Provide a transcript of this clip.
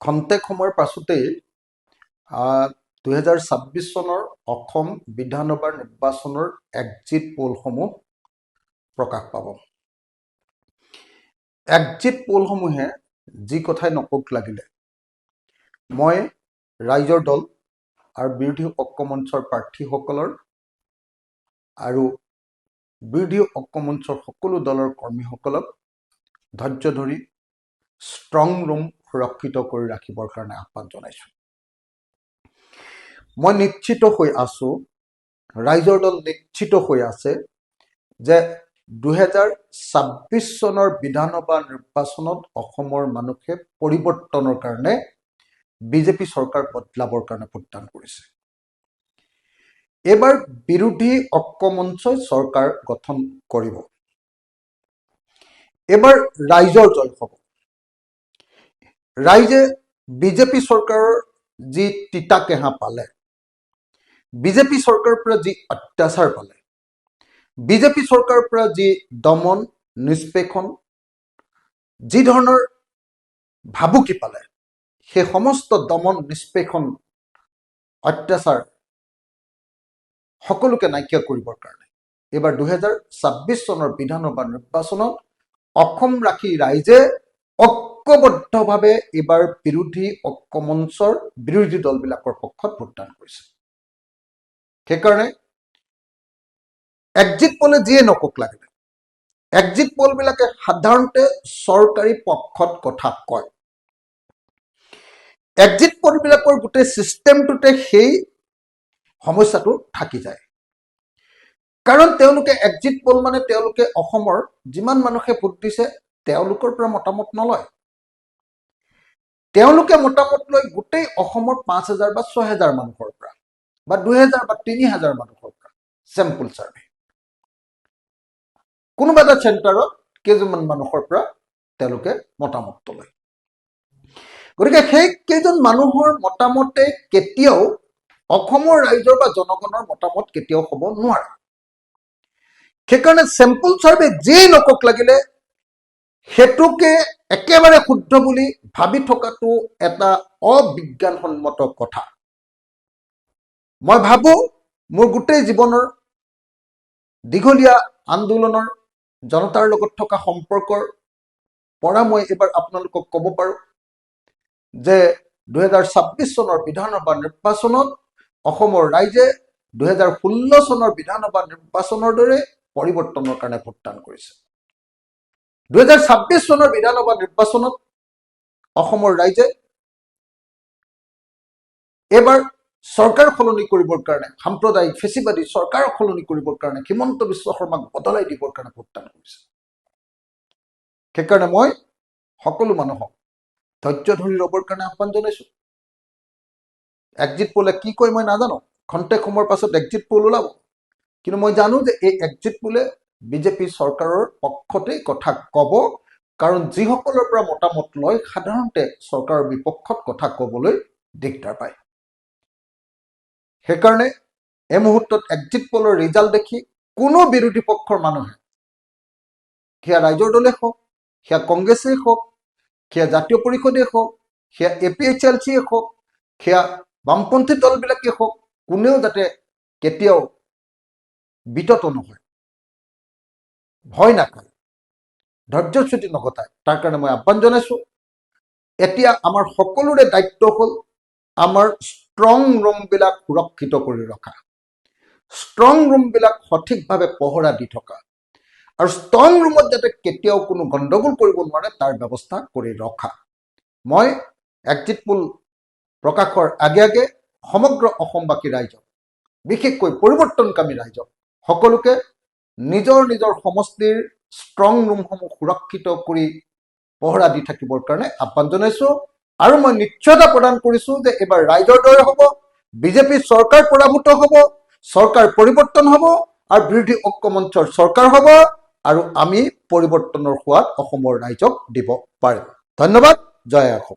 খন্তেক সময়ৰ পাছতেই 2026 চনৰ অসম বিধানসভাৰ নিৰ্বাচনৰ এক্সিট পোলসমূহ প্ৰকাশ পাব। এক্সিট পোলসমূহে যি কথাই নকওক লাগিলে, মই ৰাইজৰ দল আৰু বিৰোধী ঐক্যমঞ্চৰ প্ৰাৰ্থীসকলৰ আৰু বিৰোধী ঐক্যমঞ্চৰ সকলো দলৰ কৰ্মীসকলক ধৈৰ্য ধৰি ষ্ট্ৰং ৰুম সুৰক্ষিত কৰি ৰাখিবৰ কাৰণে আহ্বান জনাইছোঁ। মই নিশ্চিত হৈ আছোঁ, ৰাইজৰ দল নিশ্চিত হৈ আছে যে 2026 চনৰ বিধানসভা নিৰ্বাচনত অসমৰ মানুহে পৰিৱৰ্তনৰ কাৰণে বিজেপি চৰকাৰ বদলাবৰ কাৰণে ভোটদান কৰিছে। এইবাৰ বিৰোধী ঐক্যমঞ্চই চৰকাৰ গঠন কৰিব। এইবাৰ ৰাইজৰ জয় হ'ব। ৰাইজে বিজেপি চৰকাৰৰ যি তিতা কেঁহা পালে, বিজেপি চৰকাৰৰ পৰা যি অত্যাচাৰ পালে, বিজেপি চৰকাৰৰ পৰা যি দমন নিষ্পেষণ, যি ধৰণৰ ভাবুকি পালে, সেই সমস্ত দমন নিষ্পেষণ অত্যাচাৰ সকলোকে নাইকিয়া কৰিবৰ কাৰণে এইবাৰ 2026 চনৰ বিধানসভা নিৰ্বাচনত অসমবাসী ৰাইজে ঐক্যবদ্ধভাৱে এইবাৰ বিৰোধী ঐক্যমঞ্চৰ বিৰোধী দলবিলাকৰ পক্ষত ভোটদান কৰিছে। সেইকাৰণে এক্সিট পোলে যিয়ে নকওক লাগিলে, এক্সিট পোলবিলাকে সাধাৰণতে চৰকাৰী পক্ষত কথা কয়। এক্সিট পোলবিলাকৰ গোটেই চিষ্টেমটোতে সেই সমস্যাটো থাকি যায়। কাৰণ তেওঁলোকে এক্সিট পোল মানে তেওঁলোকে অসমৰ যিমান মানুহে ভোট দিছে তেওঁলোকৰ পৰা মতামত নলয়। তেওঁলোকে মতামত লয় গোটেই অসমৰ 5,000 বা 6,000 মানুহৰ পৰা বা 2,000 বা 3,000 মানুহৰ পৰা চেম্পল চাৰ্ভে। কোনোবা এটা চেণ্টাৰত কেইজনমান মানুহৰ পৰা তেওঁলোকে মতামত লয়। গতিকে সেই কেইজন মানুহৰ মতামতে কেতিয়াও অসমৰ ৰাইজৰ বা জনগণৰ মতামত কেতিয়াও হ'ব নোৱাৰে। সেইকাৰণে চেম্পল চাৰ্ভে যিয়েই নকওক লাগিলে সেইটোকে একেবাৰে শুদ্ধ বুলি ভাবি থকাটো এটা অবিজ্ঞানসন্মত কথা। মই ভাবো মোৰ গোটেই জীৱনৰ দীঘলীয়া আন্দোলনৰ জনতাৰ লগত থকা সম্পৰ্কৰ পৰা মই এবাৰ আপোনালোকক ক'ব পাৰোঁ যে 2026 চনৰ বিধানসভা নিৰ্বাচনত অসমৰ ৰাইজে 2016 চনৰ বিধানসভা নিৰ্বাচনৰ দৰে পৰিৱৰ্তনৰ কাৰণে ভোটদান কৰিছে। 2026 চনৰ বিধানসভা নিৰ্বাচনত অসমৰ ৰাইজে এবাৰ চৰকাৰ সলনি কৰিবৰ কাৰণে, সাম্প্ৰদায়িক ফেচিবাদী চৰকাৰ সলনি কৰিবৰ কাৰণে, হিমন্ত বিশ্ব শৰ্মাক বদলাই দিবৰ কাৰণে ভোটদান কৰিছে। সেইকাৰণে মই সকলো মানুহক ধৈৰ্য ধৰি ৰ'বৰ কাৰণে আহ্বান জনাইছোঁ। এক্সিট পোলে কি কয় মই নাজানো, খন্তেক সময়ৰ পাছত এক্সিট পোল ওলাব, কিন্তু মই জানো যে এই এক্সিট পোলে বিজেপি চৰকাৰৰ পক্ষতেই কথা ক'ব। কাৰণ যিসকলৰ পৰা মতামত লয় সাধাৰণতে চৰকাৰৰ বিপক্ষত কথা ক'বলৈ দিগদাৰ পায়। সেইকাৰণে এই মুহূৰ্তত এক্সিট পোলৰ ৰিজাল্ট দেখি কোনো বিৰোধী পক্ষৰ মানুহে, সেয়া ৰাইজৰ দলে হওক, সেয়া কংগ্ৰেছেই হওক, সেয়া জাতীয় পৰিষদেই হওক, সেয়া APHLCয়ে হওক, সেয়া বামপন্থী দলবিলাকেই হওক, কোনেও যাতে কেতিয়াও বিতত নহয়, ভয় নাখায়, ধৈৰ্যচ্যুতি নঘটায়, তাৰ কাৰণে মই আহ্বান জনাইছোঁ। এতিয়া আমাৰ সকলোৰে দায়িত্ব হ'ল আমাৰ ষ্ট্ৰং ৰুমবিলাক সুৰক্ষিত কৰি ৰখা, ষ্ট্ৰং ৰুমবিলাক সঠিকভাৱে পহৰা দি থকা, আৰু ষ্ট্ৰং ৰুমত যাতে কেতিয়াও কোনো গণ্ডগোল কৰিব নোৱাৰে তাৰ ব্যৱস্থা কৰি ৰখা। মই এক্সিট পোল প্ৰকাশৰ আগে আগে সমগ্ৰ অসমবাসী ৰাইজক, বিশেষকৈ পৰিৱৰ্তনকামী ৰাইজক সকলোকে নিজৰ নিজৰ সমষ্টিৰ ষ্ট্ৰং ৰুমসমূহ সুৰক্ষিত কৰি পহৰা দি থাকিবৰ কাৰণে আহ্বান জনাইছোঁ। আৰু মই নিশ্চয়তা প্ৰদান কৰিছোঁ যে এইবাৰ ৰাইজৰ দৰে হ'ব, বিজেপি চৰকাৰ পৰাভূত হ'ব, চৰকাৰ পৰিৱৰ্তন হ'ব আৰু বিৰোধী ঐক্যমঞ্চৰ চৰকাৰ হ'ব, আৰু আমি পৰিৱৰ্তনৰ সোৱাদ অসমৰ ৰাইজক দিব পাৰিম। ধন্যবাদ। জয় অসম।